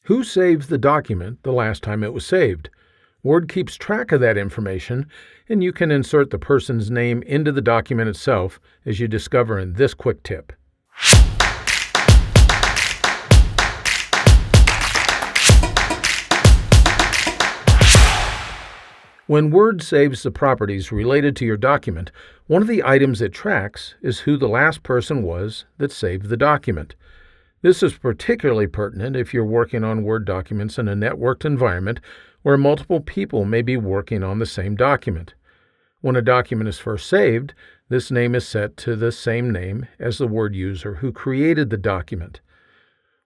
Who saved the document the last time it was saved? Word keeps track of that information, and you can insert the person's name into the document itself, as you discover in this quick tip. When Word saves the properties related to your document, one of the items it tracks is who the last person was that saved the document. This is particularly pertinent if you're working on Word documents in a networked environment where multiple people may be working on the same document. When a document is first saved, this name is set to the same name as the Word user who created the document.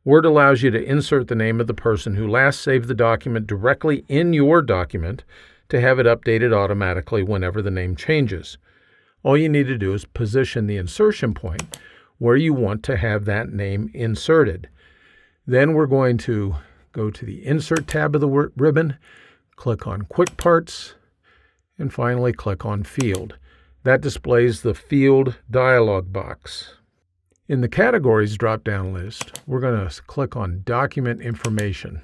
Word allows you to insert the name of the person who last saved the document directly in your document to have it updated automatically whenever the name changes. All you need to do is position the insertion point where you want to have that name inserted. Then we're going to go to the Insert tab of the ribbon, click on Quick Parts, and finally click on Field. That displays the Field dialog box. In the Categories drop-down list, we're going to click on Document Information.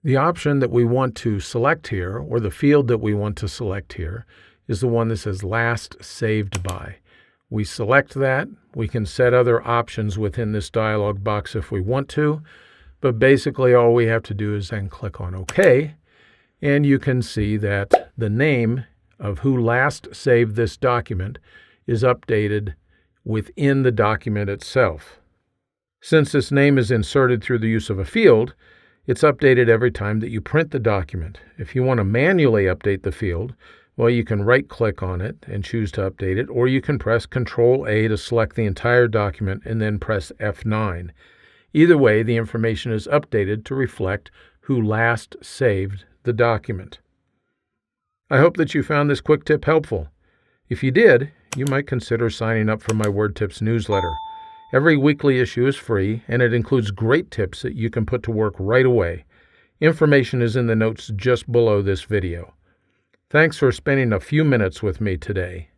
The option that we want to select here, or the field that we want to select here, is the one that says Last Saved By. We select that. We can set other options within this dialog box if we want to, but basically all we have to do is then click on OK, and you can see that the name of who last saved this document is updated within the document itself. Since this name is inserted through the use of a field, it's updated every time that you print the document. If you want to manually update the field, well, you can right-click on it and choose to update it, or you can press Ctrl-A to select the entire document and then press F9. Either way, the information is updated to reflect who last saved the document. I hope that you found this quick tip helpful. If you did, you might consider signing up for my Word Tips newsletter. Every weekly issue is free, and it includes great tips that you can put to work right away. Information is in the notes just below this video. Thanks for spending a few minutes with me today.